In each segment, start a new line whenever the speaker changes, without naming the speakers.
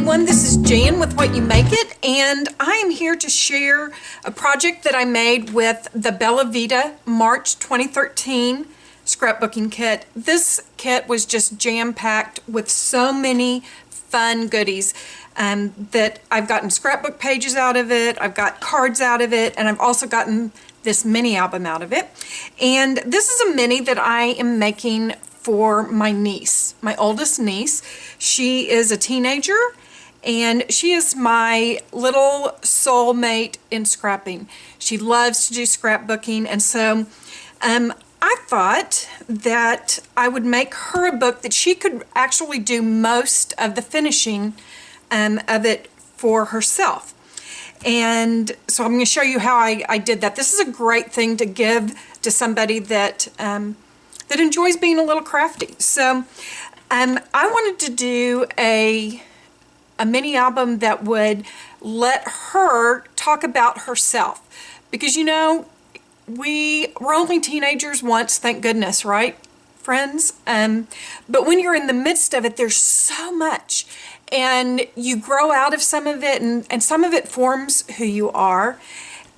everyone, this is Jan with What You Make It, and I am here to share a project that I made with the Vita March 2013 scrapbooking kit. This kit was just jam-packed with so many fun goodies that I've gotten scrapbook pages out of it, I've got cards out of it, and I've also gotten this mini album out of it. And this is a mini that I am making for my niece, my oldest niece. She is a teenager and she is my little soulmate in scrapping. She loves to do scrapbooking, and so I thought that I would make her a book that she could actually do most of the finishing of it for herself. And so I'm going to show you how I did that. This is a great thing to give to somebody that that enjoys being a little crafty. So I wanted to do a mini album that would let her talk about herself, because you know, we're only teenagers once, thank goodness, right, friends? But when you're in the midst of it, there's so much, and you grow out of some of it, and some of it forms who you are.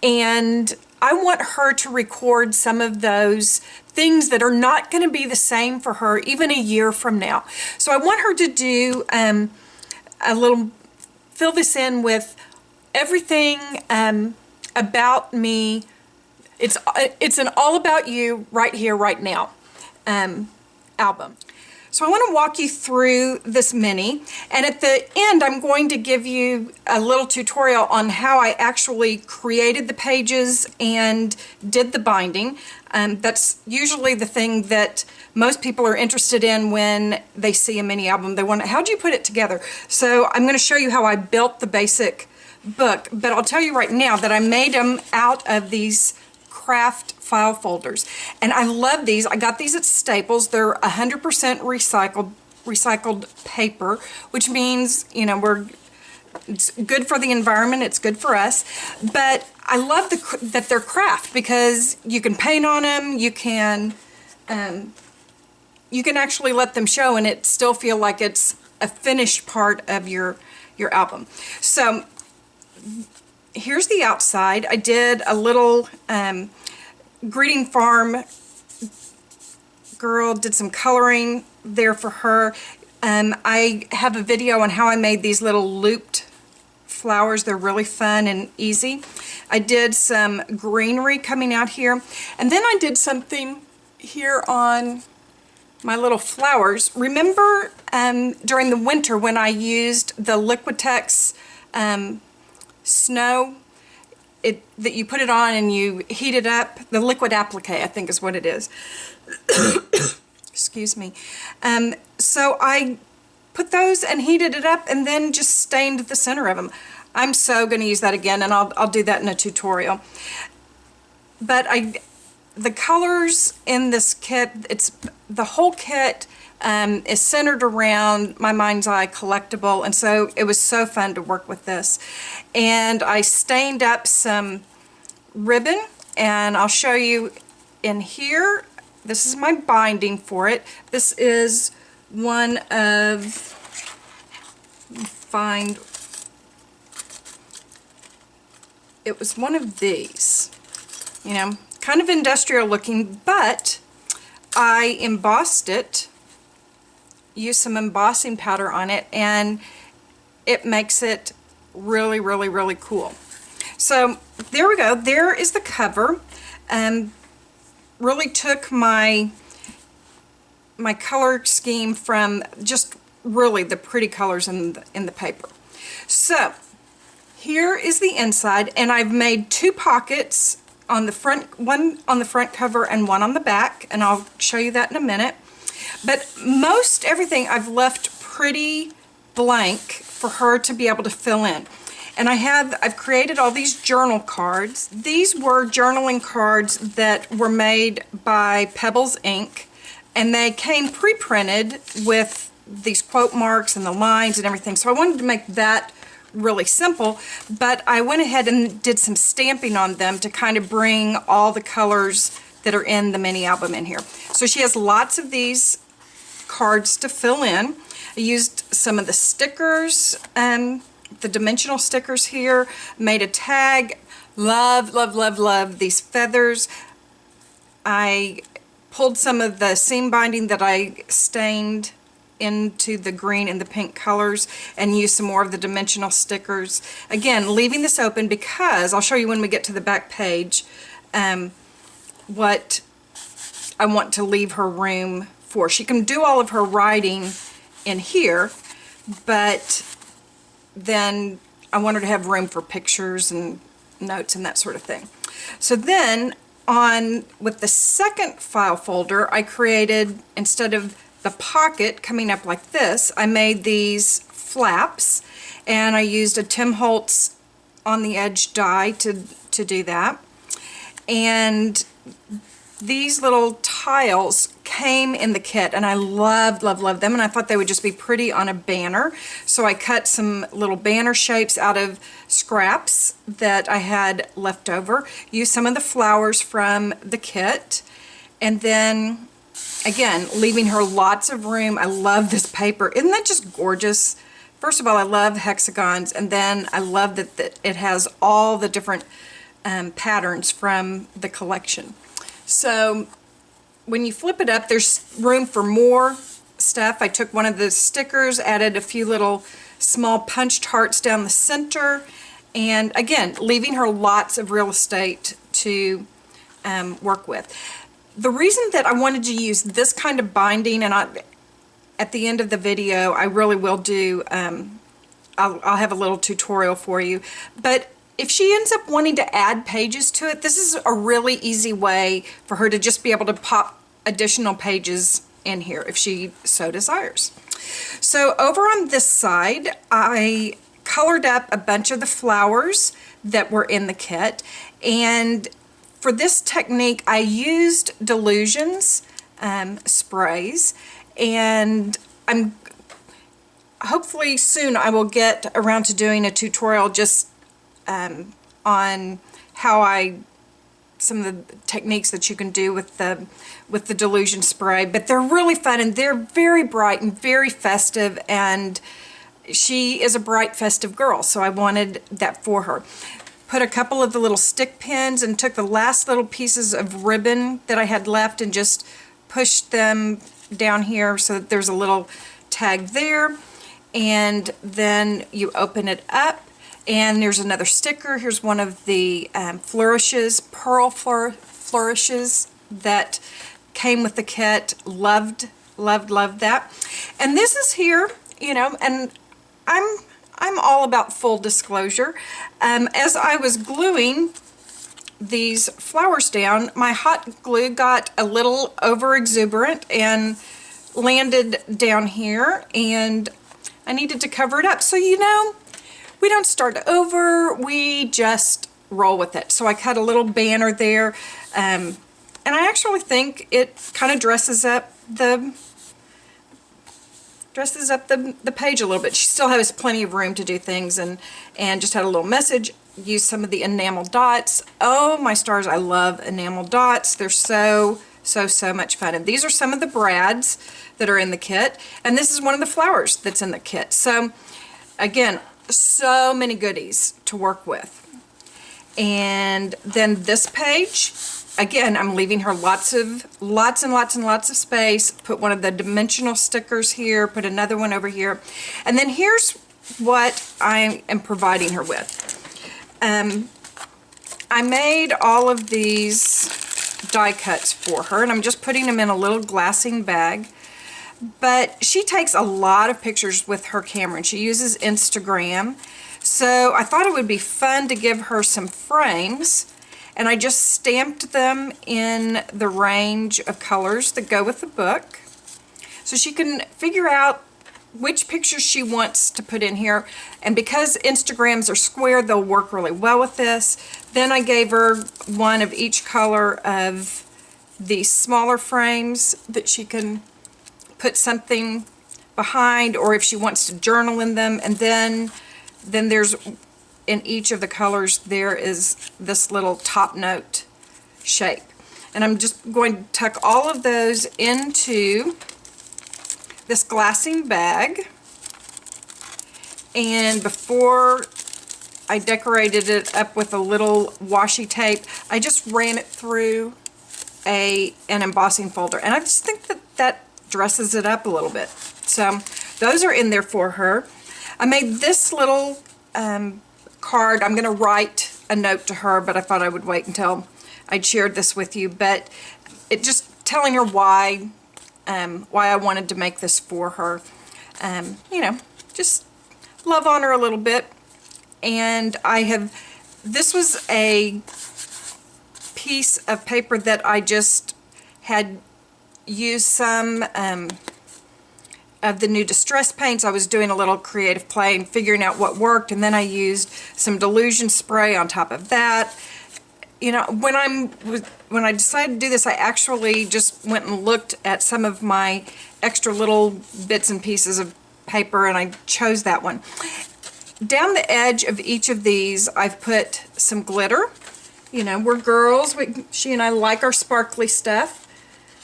And I want her to record some of those things that are not going to be the same for her even a year from now. So I want her to do a little, fill this in with everything about me. It's an all about you right here, right now album. So I want to walk you through this mini, and at the end I'm going to give you a little tutorial on how I actually created the pages and did the binding. That's usually the thing that most people are interested in when they see a mini album. They want to, how do you put it together? So I'm going to show you how I built the basic book, but I'll tell you right now that I made them out of these craft file folders, and I love these. I got these at Staples. They're 100% recycled paper, which means, you know, it's good for the environment, it's good for us. But I love that they're craft, because you can paint on them, you can actually let them show and it still feel like it's a finished part of your album. So here's the outside. I did a little greeting farm girl, did some coloring there for her. I have a video on how I made these little looped flowers. They're really fun and easy. I did some greenery coming out here, and then I did something here on my little flowers. Remember during the winter when I used the Liquitex snow, that you put it on and you heat it up, the liquid applique, I think is what it is. Excuse me. So I put those and heated it up and then just stained the center of them. I'm so going to use that again, and I'll do that in a tutorial. But the colors in this kit, the whole kit is centered around my Mind's Eye collectible, and so it was so fun to work with this. And I stained up some ribbon, and I'll show you in here. This is my binding for it. This is one of, let me find, it was one of these, you know, kind of industrial looking, but I embossed it, used some embossing powder on it, and it makes it really, really, really cool. So there we go. There is the cover. Really took my color scheme from just really the pretty colors in the paper. So here is the inside, and I've made two pockets on the front, one on the front cover and one on the back, and I'll show you that in a minute. But most everything I've left pretty blank for her to be able to fill in. And I've created all these journal cards. These were journaling cards that were made by Pebbles Ink, and they came pre-printed with these quote marks and the lines and everything. So I wanted to make that really simple, but I went ahead and did some stamping on them to kind of bring all the colors that are in the mini album in here. So she has lots of these cards to fill in. I used some of the stickers, the dimensional stickers here, made a tag. Love, love, love, love these feathers. I pulled some of the seam binding that I stained into the green and the pink colors and used some more of the dimensional stickers. Again, leaving this open because I'll show you when we get to the back page what I want to leave her room for. She can do all of her writing in here, but then I want her to have room for pictures and notes and that sort of thing. So then with the second file folder, I created, instead of the pocket coming up like this, I made these flaps, and I used a Tim Holtz on the edge die to do that. And these little tiles came in the kit, and I loved, loved, loved them, and I thought they would just be pretty on a banner. So I cut some little banner shapes out of scraps that I had left over, used some of the flowers from the kit, and then again, leaving her lots of room. I love this paper. Isn't that just gorgeous? First of all, I love hexagons, and then I love that it has all the different patterns from the collection. So when you flip it up, there's room for more stuff. I took one of the stickers, added a few little small punched hearts down the center, and again, leaving her lots of real estate to work with. The reason that I wanted to use this kind of binding, and at the end of the video, I really will do, I'll have a little tutorial for you, but if she ends up wanting to add pages to it, this is a really easy way for her to just be able to pop additional pages in here if she so desires. So over on this side, I colored up a bunch of the flowers that were in the kit, and for this technique I used Dylusions sprays, and hopefully soon I will get around to doing a tutorial just on how some of the techniques that you can do with the Dylusion spray. But they're really fun, and they're very bright and very festive, and she is a bright, festive girl, so I wanted that for her. Put a couple of the little stick pins and took the last little pieces of ribbon that I had left and just pushed them down here so that there's a little tag there, and then you open it up and there's another sticker. Here's one of the flourishes, pearl flourishes that came with the kit. Loved, loved, loved that. And this is here, you know, and I'm all about full disclosure. As I was gluing these flowers down, my hot glue got a little over exuberant and landed down here, and I needed to cover it up. So, you know, we don't start over, we just roll with it. So I cut a little banner there, and I actually think it kind of dresses up the page a little bit. She still has plenty of room to do things, and just had a little message. Use some of the enamel dots. Oh my stars, I love enamel dots. They're so much fun. And these are some of the brads that are in the kit, and this is one of the flowers that's in the kit. So again, so many goodies to work with. And then this page, again, I'm leaving her lots and lots of space. Put one of the dimensional stickers here, put another one over here. And then here's what I am providing her with. I made all of these die cuts for her, and I'm just putting them in a little glassine bag. But she takes a lot of pictures with her camera, and she uses Instagram. So I thought it would be fun to give her some frames, and I just stamped them in the range of colors that go with the book, so she can figure out which pictures she wants to put in here. And because Instagrams are square, they'll work really well with this. Then I gave her one of each color of these smaller frames that she can put something behind, or if she wants to journal in them. And then there's, in each of the colors, there is this little top note shape. And I'm just going to tuck all of those into this glassine bag, and before I decorated it up with a little washi tape, I just ran it through an embossing folder, and I just think that that dresses it up a little bit. So those are in there for her. I made this little card. I'm going to write a note to her, but I thought I would wait until I'd shared this with you. But it just telling her why I wanted to make this for her. You know, just love on her a little bit. And this was a piece of paper that I just had used some of the new distress paints. I was doing a little creative play and figuring out what worked, and then I used some Dylusions Spray on top of that. You know, when I decided to do this, I actually just went and looked at some of my extra little bits and pieces of paper, and I chose that one. Down the edge of each of these, I've put some glitter. You know, we're girls. She and I like our sparkly stuff.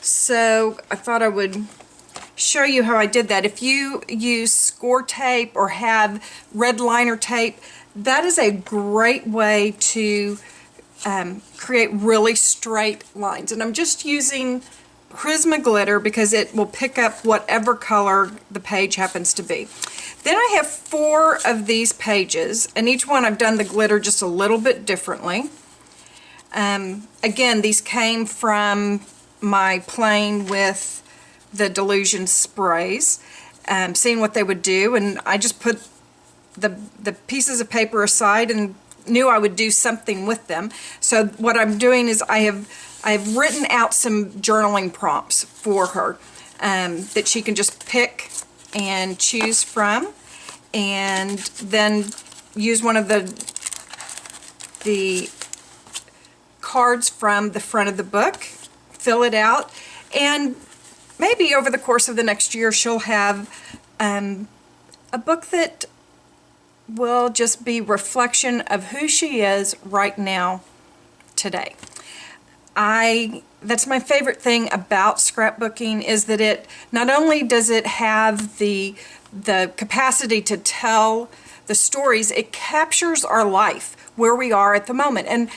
So I thought I would show you how I did that. If you use score tape or have red liner tape, that is a great way to create really straight lines. And I'm just using Prisma glitter because it will pick up whatever color the page happens to be. Then I have 4 of these pages, and each one I've done the glitter just a little bit differently. Again, these came from my playing with the Dylusions sprays, seeing what they would do, and I just put the pieces of paper aside and knew I would do something with them. So what I'm doing is I have written out some journaling prompts for her that she can just pick and choose from, and then use one of the cards from the front of the book, fill it out, and maybe over the course of the next year she'll have a book that will just be reflection of who she is right now, today. That's my favorite thing about scrapbooking, is that it not only does it have the capacity to tell the stories, it captures our life, where we are at the moment. And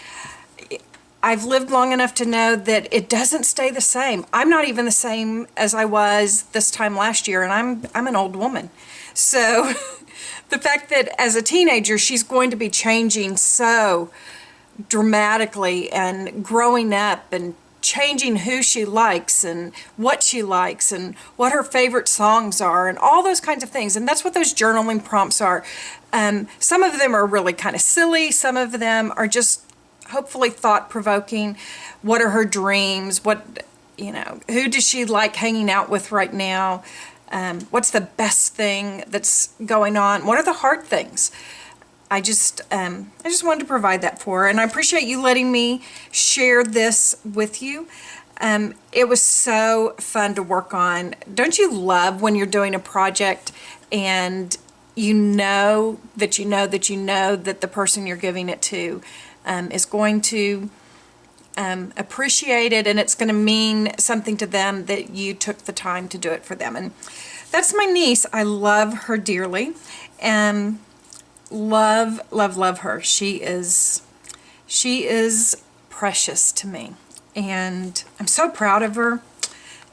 I've lived long enough to know that it doesn't stay the same. I'm not even the same as I was this time last year, and I'm an old woman. So the fact that as a teenager she's going to be changing so dramatically and growing up and changing who she likes and what what her favorite songs are and all those kinds of things. And that's what those journaling prompts are. Some of them are really kind of silly. Some of them are just hopefully thought-provoking. What are her dreams? Who does she like hanging out with right now? What's the best thing that's going on? What are the hard things? I just wanted to provide that for her, and I appreciate you letting me share this with you. It was so fun to work on. Don't you love when you're doing a project and you know that the person you're giving it to is going to appreciate it, and it's going to mean something to them that you took the time to do it for them. And that's my niece. I love her dearly, and love her. She is precious to me, and I'm so proud of her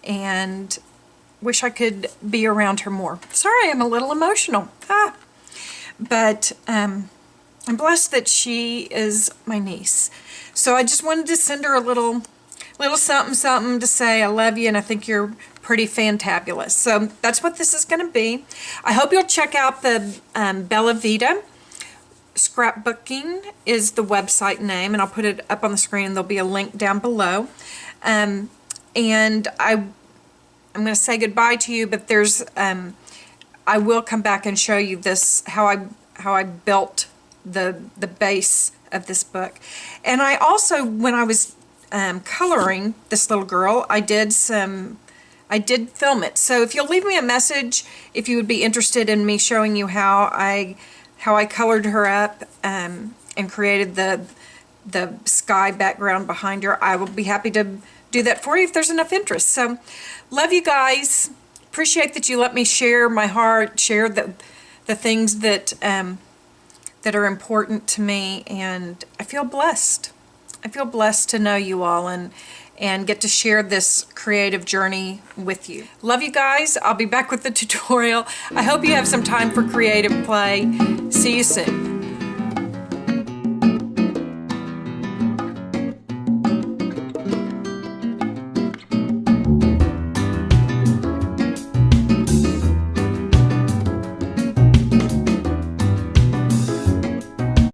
and wish I could be around her more. Sorry, I'm a little emotional. But I'm blessed that she is my niece. So I just wanted to send her a little something to say I love you and I think you're pretty fantabulous. So that's what this is going to be. I hope you'll check out the Bella Vita. Scrapbooking is the website name, and I'll put it up on the screen, and there'll be a link down below. And I'm going to say goodbye to you, but I will come back and show you this, how I built the base of this book. And I also, when I was coloring this little girl, I did film it. So if you'll leave me a message if you would be interested in me showing you how I colored her up and created the sky background behind her, I will be happy to do that for you if there's enough interest. So love you guys, appreciate that you let me share my heart, share the things that that are important to me, and I feel blessed. I feel blessed to know you all and get to share this creative journey with you. Love you guys. I'll be back with the tutorial. I hope you have some time for creative play. See you soon.